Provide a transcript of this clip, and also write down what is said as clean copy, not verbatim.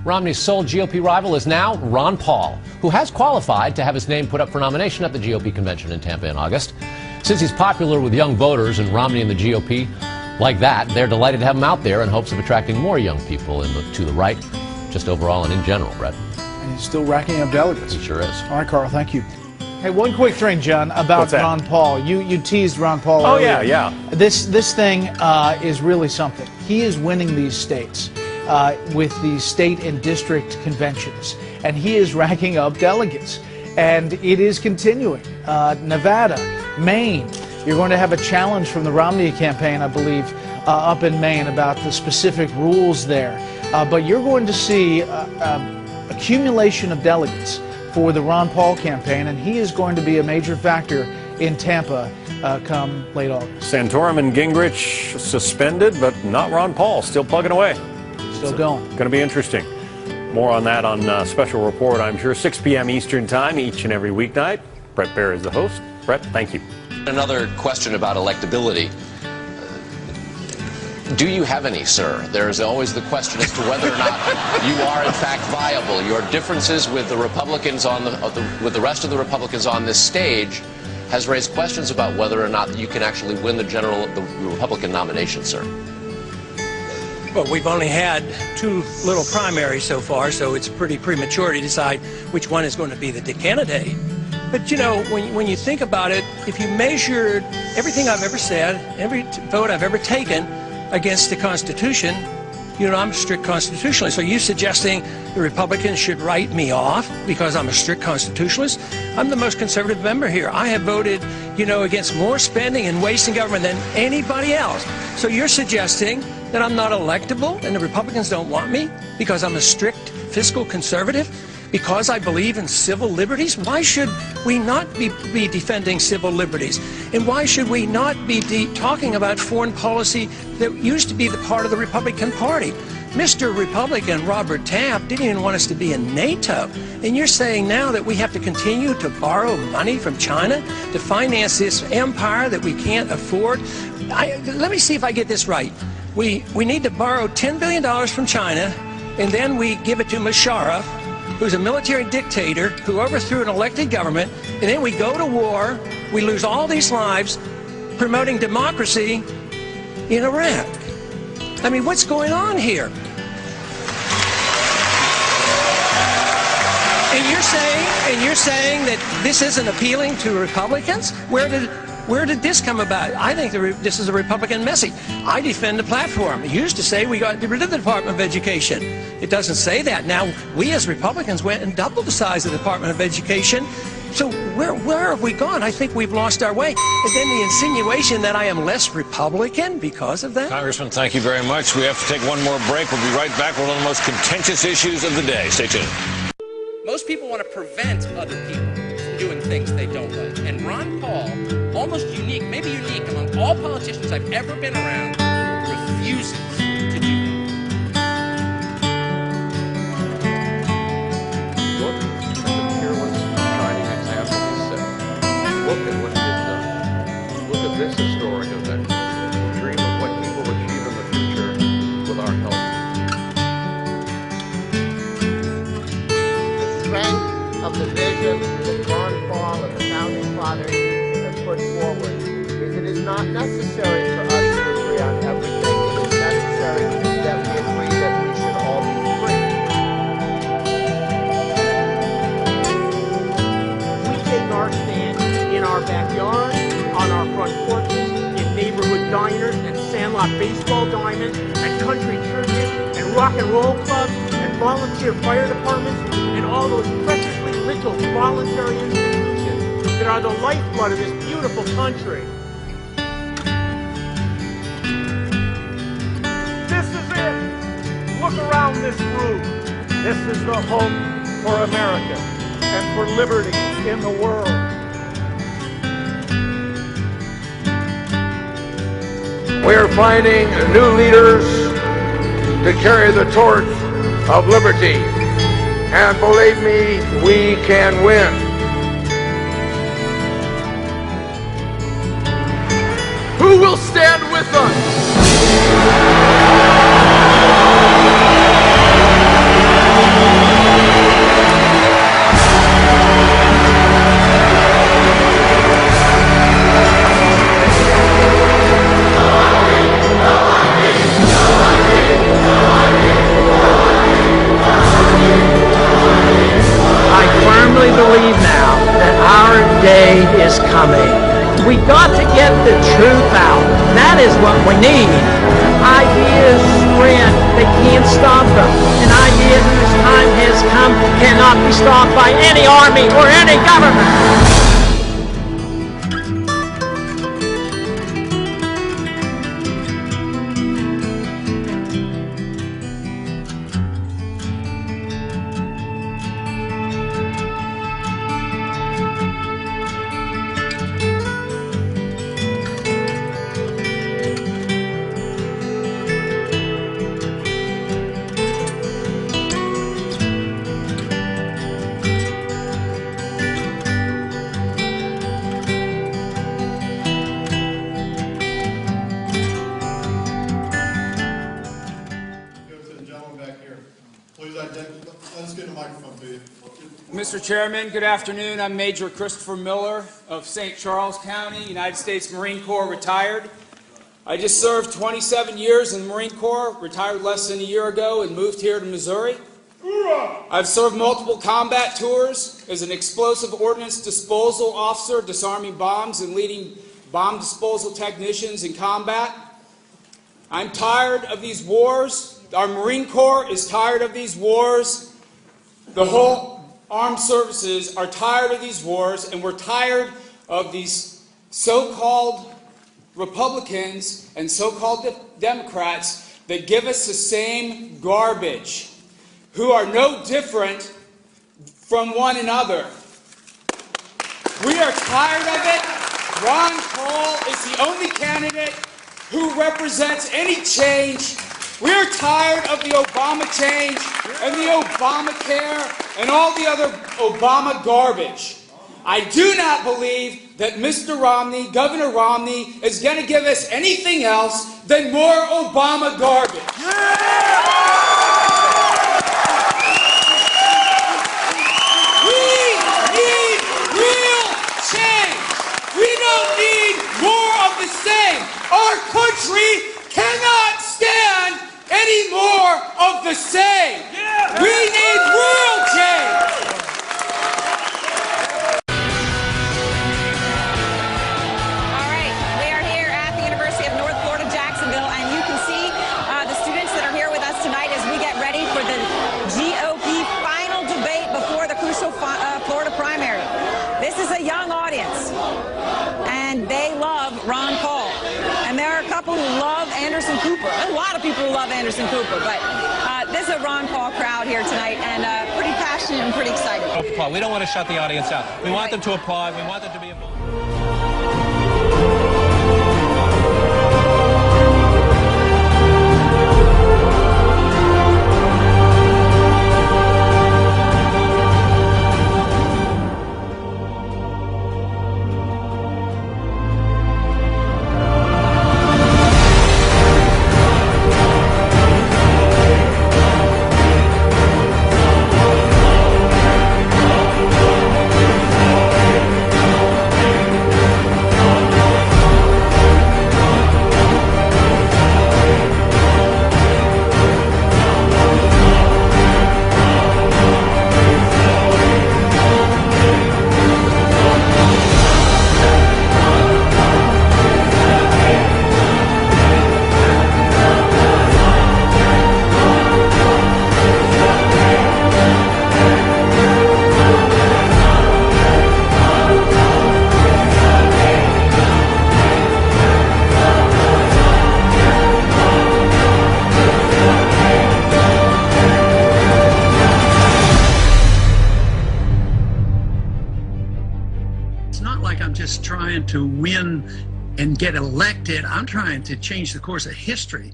Romney's sole GOP rival is now Ron Paul, who has qualified to have his name put up for nomination at the GOP convention in Tampa in August. Since he's popular with young voters and Romney and the GOP like that, they're delighted to have him out there in hopes of attracting more young people to the right, just overall and in general, Brett. And he's still racking up delegates. He sure is. All right, Carl, thank you. Hey, one quick thing, John, about Ron Paul. You teased Ron Paul earlier. Oh, yeah. This thing is really something. He is winning these states with the state and district conventions, and he is racking up delegates. And it is continuing. Nevada, Maine, you're going to have a challenge from the Romney campaign, I believe, up in Maine about the specific rules there. But you're going to see accumulation of delegates for the Ron Paul campaign, and he is going to be a major factor in Tampa come late August. Santorum and Gingrich suspended, but not Ron Paul, still plugging away. Still going. Going to be interesting. More on that on Special Report, I'm sure, 6 p.m. Eastern Time each and every weeknight. Brett Baer is the host. Brett, thank you. Another question about electability. Do you have any, sir? There's always the question as to whether or not you are in fact viable. Your differences with the Republicans with the rest of the Republicans on this stage has raised questions about whether or not you can actually win the Republican nomination, sir. Well, we've only had 2 little primaries so far, so it's pretty premature to decide which one is going to be the candidate. But, you know, when you think about it, if you measured everything I've ever said, every vote I've ever taken against the Constitution, you know, I'm a strict constitutionalist. So you suggesting the Republicans should write me off because I'm a strict constitutionalist? I'm the most conservative member here. I have voted, you know, against more spending and wasting government than anybody else. So you're suggesting that I'm not electable and the Republicans don't want me because I'm a strict fiscal conservative? Because I believe in civil liberties? Why should we not be defending civil liberties? And why should we not be talking about foreign policy that used to be the part of the Republican Party? Mr. Republican Robert Taft didn't even want us to be in NATO. And you're saying now that we have to continue to borrow money from China to finance this empire that we can't afford? Let me see if I get this right. We need to borrow $10 billion from China, and then we give it to Musharraf, who's a military dictator who overthrew an elected government, and then we go to war, we lose all these lives promoting democracy in Iraq. I mean, what's going on here? And you're saying that this isn't appealing to Republicans? Where did this come about? I think this is a Republican message. I defend the platform. It used to say we got rid of the Department of Education. It doesn't say that. Now, we as Republicans went and doubled the size of the Department of Education. So where have we gone? I think we've lost our way. And then the insinuation that I am less Republican because of that? Congressman, thank you very much. We have to take one more break. We'll be right back with one of the most contentious issues of the day. Stay tuned. Most people want to prevent other people from doing things they don't like. And Ron Paul, almost unique, maybe unique among all politicians I've ever been around, refuses to do that. Look at the peerless, shining example he set. Look at what he has done. Look at this historic event. Dream of what he will achieve in the future with our help. The strength of the vision that Ron Paul and the Founding Fathers have put forward is it is not necessary for us to agree on everything. It is necessary that we agree that we should all be free. We take our stand in our backyard, on our front porches, in neighborhood diners and sandlot baseball diamonds and country churches and rock and roll clubs and volunteer fire departments and all those preciously little voluntary institutions that are the lifeblood of this beautiful country. This is it. Look around this room. This is the home for America and for liberty in the world. We're finding new leaders to carry the torch of liberty. And believe me, we can win. Who will stand with us? cannot be stopped by any army or any government. Let's get a microphone to you. Mr. Chairman, good afternoon. I'm Major Christopher Miller of St. Charles County, United States Marine Corps, retired. I just served 27 years in the Marine Corps, retired less than a year ago, and moved here to Missouri. I've served multiple combat tours as an explosive ordnance disposal officer, disarming bombs and leading bomb disposal technicians in combat. I'm tired of these wars. Our Marine Corps is tired of these wars. The whole armed services are tired of these wars, and we're tired of these so-called Republicans and so-called Democrats that give us the same garbage, who are no different from one another. We are tired of it. Ron Paul is the only candidate who represents any change. We're tired of the Obama change and the Obamacare and all the other Obama garbage. I do not believe that Mr. Romney, Governor Romney, is going to give us anything else than more Obama garbage. We need real change. We don't need more of the same. Our country cannot stand any more of the same. We need real change. All right, we are here at the University of North Florida, Jacksonville, and you can see the students that are here with us tonight as we get ready for the GOP final debate before the crucial Florida primary. This is a young audience, and they love Ron Paul. And there are a couple who love Anderson Cooper. A lot of people who love Anderson Cooper, but this is a Ron Paul crowd here tonight, and pretty passionate and pretty excited. We don't want to shut the audience out. We want them to applaud. We want them to be involved. Trying to win and get elected. I'm trying to change the course of history.